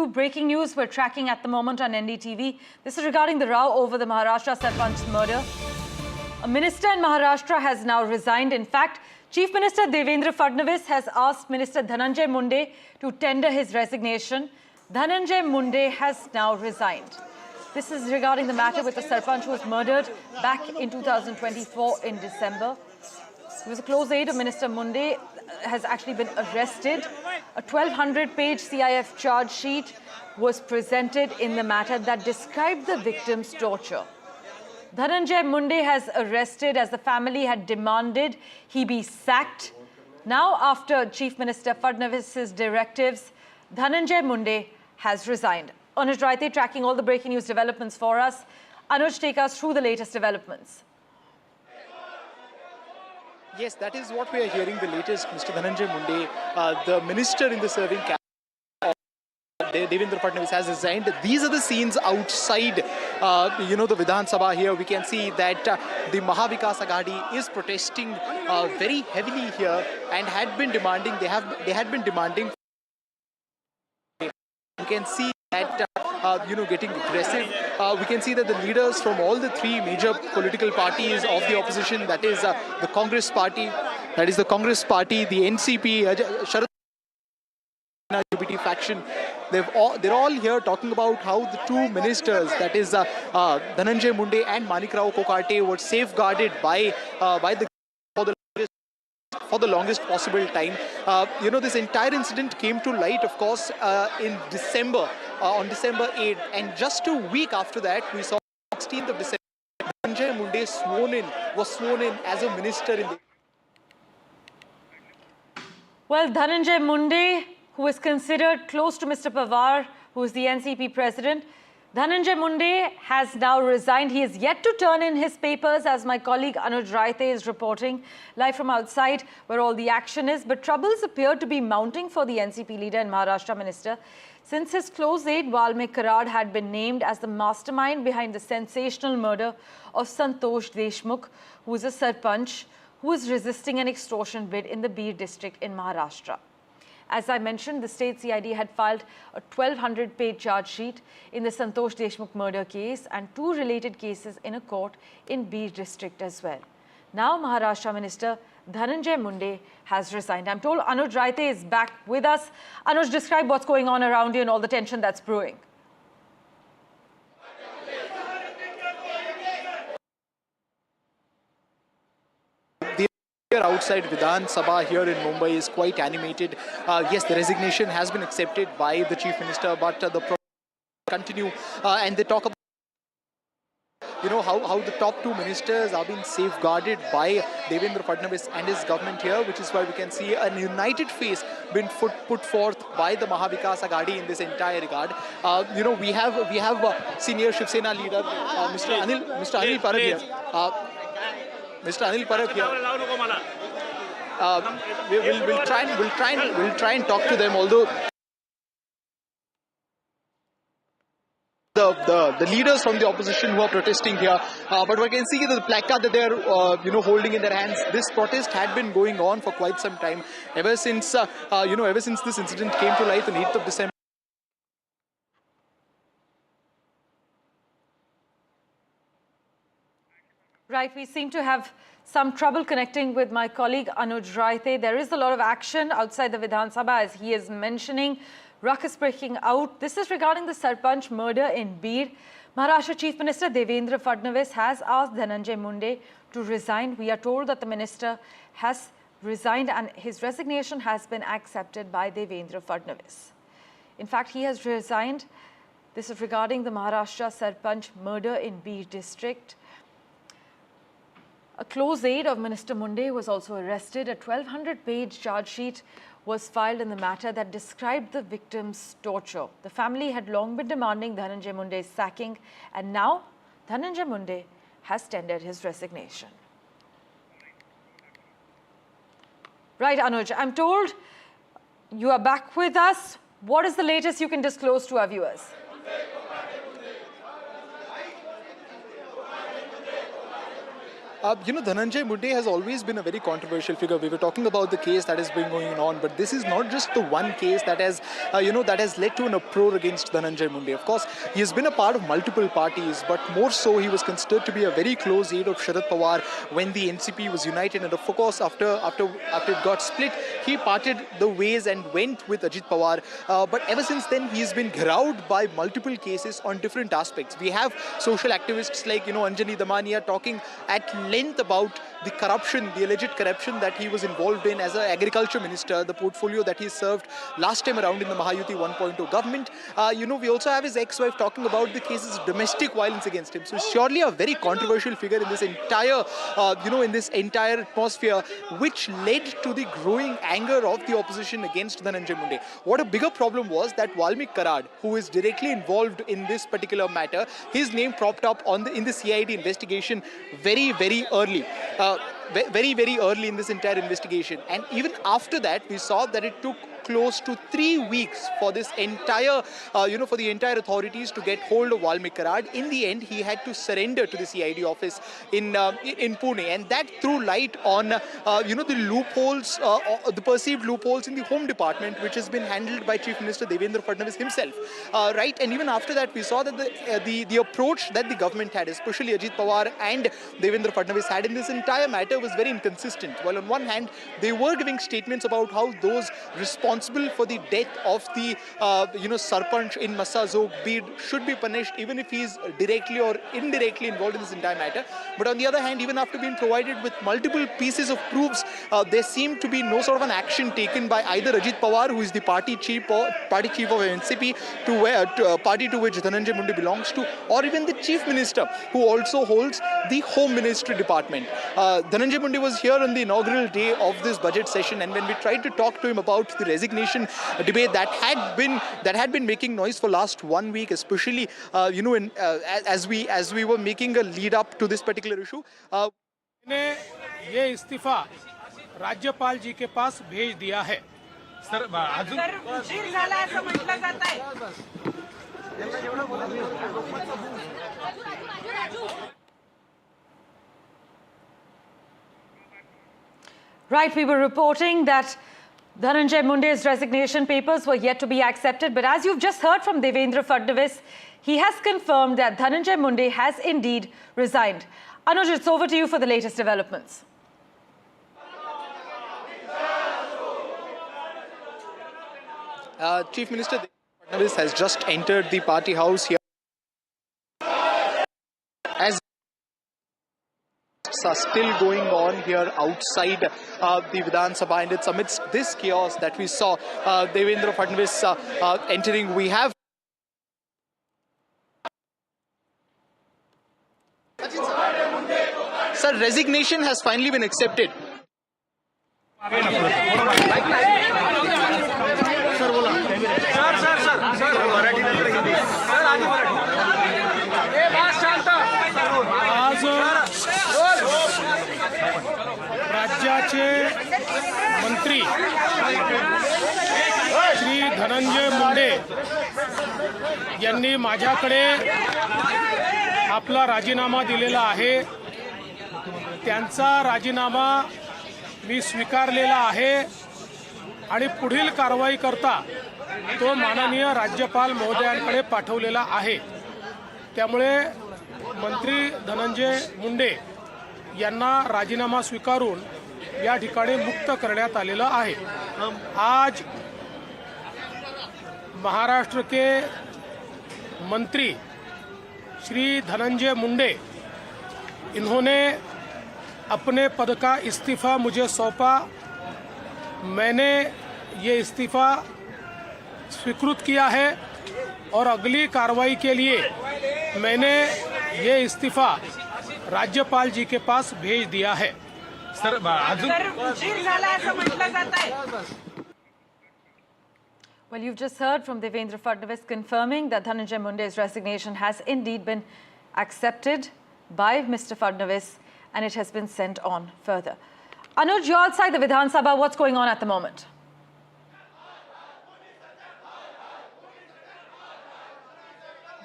Breaking news we're tracking at the moment on NDTV. This is regarding the row over the Maharashtra Sarpanch murder. A minister in Maharashtra has now resigned. In fact, Chief Minister Devendra Fadnavis has asked Minister Dhananjay Munde to tender his resignation. Dhananjay Munde has now resigned. This is regarding the matter with the Sarpanch who was murdered back in 2024 in December. He was a close aide of Minister Munde, has actually been arrested. A 1,200-page CIF charge sheet was presented in the matter that described the victim's torture. Dhananjay Munde has arrested as the family had demanded he be sacked. Now, after Chief Minister Fadnavis's directives, Dhananjay Munde has resigned. Anuj Raite tracking all the breaking news developments for us. Anuj, take us through the latest developments. Yes, that is what we are hearing, the latest. Mr. Dhananjay Munde, the minister in the serving cabinet, Devendra Fadnavis, has resigned. These are the scenes outside, the Vidhan Sabha here. We can see that the Mahavikas Aghadi is protesting very heavily here and had been demanding, they had been demanding. You can see that, getting aggressive. We can see that the leaders from all the three major political parties of the opposition, that is the Congress Party, the NCP, Sharad UBT faction, they're all here talking about how the two ministers, that is Dhananjay Munde and Manikrao Kokate, were safeguarded by the for the longest possible time. This entire incident came to light, of course, in December, on December 8th, and just a week after that, we saw 16th of December, Dhananjay Munde was sworn in as a minister in the... Well, Dhananjay Munde, who is considered close to Mr. Pawar, who is the NCP president, Dhananjay Munde has now resigned. He is yet to turn in his papers, as my colleague Anuj Raite is reporting live from outside where all the action is. But troubles appear to be mounting for the NCP leader and Maharashtra minister, since his close aide Valmik Karad had been named as the mastermind behind the sensational murder of Santosh Deshmukh, who is a Sarpanch who is resisting an extortion bid in the Bir district in Maharashtra. As I mentioned, the state CID had filed a 1,200-page charge sheet in the Santosh Deshmukh murder case and two related cases in a court in Bir district as well. Now, Maharashtra Minister Dhananjay Munde has resigned. I'm told Anuj Raite is back with us. Anuj, describe what's going on around you and all the tension that's brewing. Outside Vidhan Sabha here in Mumbai is quite animated. Yes, the resignation has been accepted by the Chief Minister, but the protests continue and they talk about how the top two ministers are being safeguarded by Devendra Fadnavis and his government here, which is why we can see a united face being put forth by the Mahavikas Aghadi in this entire regard. We have senior Shiv Sena leader Mr. Anil Parab here. Mr. Anil Parab here. We'll try and talk to them, although the leaders from the opposition who are protesting here, but we can see the placard that they're holding in their hands. This protest had been going on for quite some time, ever since this incident came to light on 8th of December. Right, we seem to have some trouble connecting with my colleague Anuj Raite. There is a lot of action outside the Vidhan Sabha, as he is mentioning. Ruckus breaking out. This is regarding the Sarpanch murder in Bir. Maharashtra Chief Minister Devendra Fadnavis has asked Dhananjay Munde to resign. We are told that the minister has resigned and his resignation has been accepted by Devendra Fadnavis. In fact, he has resigned. This is regarding the Maharashtra Sarpanch murder in Bir district. A close aide of Minister Munde was also arrested. A 1,200-page charge sheet was filed in the matter that described the victim's torture. The family had long been demanding Dhananjay Munde's sacking, and now Dhananjay Munde has tendered his resignation. Right, Anuj, I'm told you are back with us. What is the latest you can disclose to our viewers? Dhananjay Munde has always been a very controversial figure. We were talking about the case that has been going on, but this is not just the one case that has, that has led to an uproar against Dhananjay Munde. Of course, he has been a part of multiple parties, but more so, he was considered to be a very close aide of Sharad Pawar when the NCP was united. And of course, after it got split, he parted the ways and went with Ajit Pawar. But ever since then, he's been grouted by multiple cases on different aspects. We have social activists like, Anjali Damania talking at length about the corruption, the alleged corruption that he was involved in as an agriculture minister, the portfolio that he served last time around in the Mahayuti 1.0 government. We also have his ex-wife talking about the cases of domestic violence against him. So he's surely a very controversial figure in this entire, atmosphere, which led to the growing anger of the opposition against Dhananjay Munde. What a bigger problem was that Valmik Karad, who is directly involved in this particular matter, his name propped up in the CID investigation very, very early. Very early in this entire investigation. And even after that, we saw that it took close to 3 weeks for this entire, for the entire authorities to get hold of Valmik Karad. In the end, he had to surrender to the CID office in Pune, and that threw light on, the loopholes, the perceived loopholes in the Home Department, which has been handled by Chief Minister Devendra Fadnavis himself, right? And even after that, we saw that the approach that the government had, especially Ajit Pawar and Devendra Fadnavis had in this entire matter, was very inconsistent. While on one hand, they were giving statements about how those responsible for the death of the, Sarpanch in Massazog Bid should be punished, even if he is directly or indirectly involved in this entire matter. But on the other hand, even after being provided with multiple pieces of proofs, there seemed to be no sort of an action taken by either Ajit Pawar, who is the party chief of NCP, party to which Dhananjay Munde belongs to, or even the Chief Minister, who also holds the Home Ministry Department. Dhananjay Munde was here on the inaugural day of this budget session, and when we tried to talk to him about the resignation debate that had been making noise for last 1 week, especially as we were making a lead up to this particular issue. ने ये इस्तीफा राज्यपाल जी के पास भेज दिया है sir उशीर झाला असं म्हटलं जात आहे Right, we were reporting that Dhananjay Munde's resignation papers were yet to be accepted. But as you've just heard from Devendra Fadnavis, he has confirmed that Dhananjay Munde has indeed resigned. Anuj, it's over to you for the latest developments. Chief Minister Devendra Fadnavis has just entered the party house here. As are still going on here outside the Vidhan Sabha, and it's amidst this chaos that we saw Devendra Fadnavis entering. We have Sir, resignation has finally been accepted. राज्याचे मंत्री श्री धनंजय मुंडे यांनी माझ्याकडे आपला राजीनामा दिलेला आहे. त्यांचा राजीनामा मी स्वीकारलेला आहे आणि पुढील कारवाई करता तो माननीय राज्यपाल महोदयांकडे पाठवलेला आहे. त्यामुळे मंत्री धनंजय मुंडे यांना राजीनामा स्वीकारून या ठिकाणी मुक्त करण्यात आलेलं आहे. आज महाराष्ट्र के मंत्री श्री धनंजय मुंडे इन्होंने अपने पद का इस्तीफ़ा मुझे सौंपा. मैंने ये इस्तीफ़ा स्वीकृत किया है और अगली कार्रवाई के लिए मैंने ये इस्तीफ़ा राज्यपाल जी के पास भेज दिया है. सर उशीर झाला असं म्हटलं जात आहे. Well, you've just heard from Devendra Fadnavis confirming that Dhananjay Munde's resignation has indeed been accepted by Mr. Fadnavis and it has been sent on further. Anuj, you're outside the Vidhan Sabha. What's going on at the moment?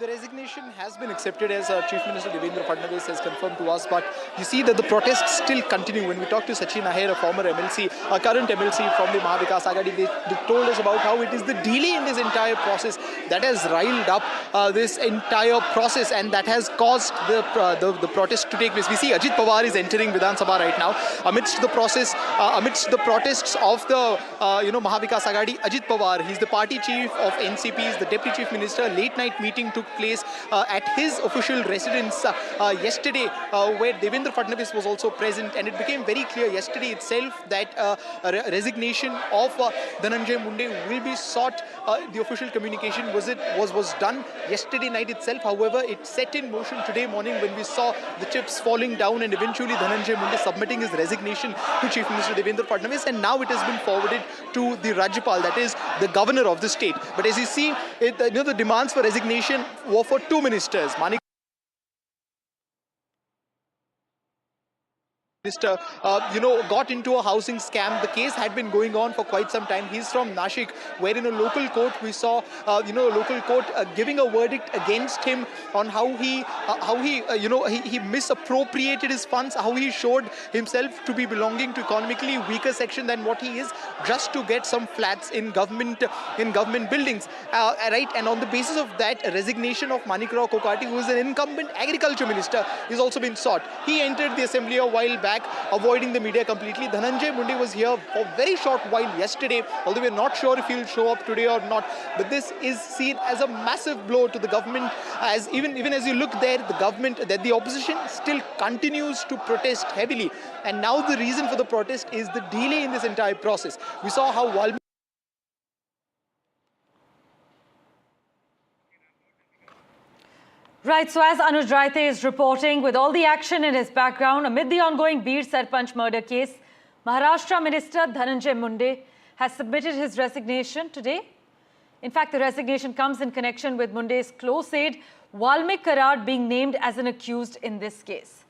The resignation has been accepted, as Chief Minister Devendra Fadnavis has confirmed to us, but you see that the protests still continue. When we talk to Sachin Ahir, a former MLC, a current MLC from the Mahavikas Aghadi, they told us about how it is the delay in this entire process that has riled up this entire process, and that has caused the protest to take place. We see Ajit Pawar is entering Vidhan Sabha right now amidst the process, amidst the protests of the Mahavikas Aghadi. Ajit Pawar, he's the party chief of NCP, is the deputy chief minister. Late night meeting took place at his official residence yesterday, where Devendra Fadnavis was also present, and it became very clear yesterday itself that a resignation of Dhananjay Munde will be sought. The official communication was done yesterday night itself. However, it set in motion today morning when we saw the chips falling down, and eventually Dhananjay Munde submitting his resignation to Chief Minister Devendra Fadnavis, and now it has been forwarded to the Rajyapal, that is the governor of the state. But as you see, the demands for resignation were for two ministers. Minister, got into a housing scam. The case had been going on for quite some time. He's from Nashik, where in a local court we saw, local court giving a verdict against him on how he misappropriated his funds, how he showed himself to be belonging to economically weaker section than what he is, just to get some flats in government buildings, right? And on the basis of that, a resignation of Manikrao Kokati, who is an incumbent agriculture minister, is also been sought. He entered the assembly a while back, avoiding the media completely. Dhananjay Munde was here for a very short while yesterday, although we're not sure if he'll show up today or not. But this is seen as a massive blow to the government, as even as you look there, the opposition still continues to protest heavily. And now the reason for the protest is the delay in this entire process. We saw how Valmiki Right, so as Anuj Raite is reporting, with all the action in his background, amid the ongoing Bir Sarpanch murder case, Maharashtra Minister Dhananjay Munde has submitted his resignation today. In fact, the resignation comes in connection with Munde's close aide, Valmik Karad, being named as an accused in this case.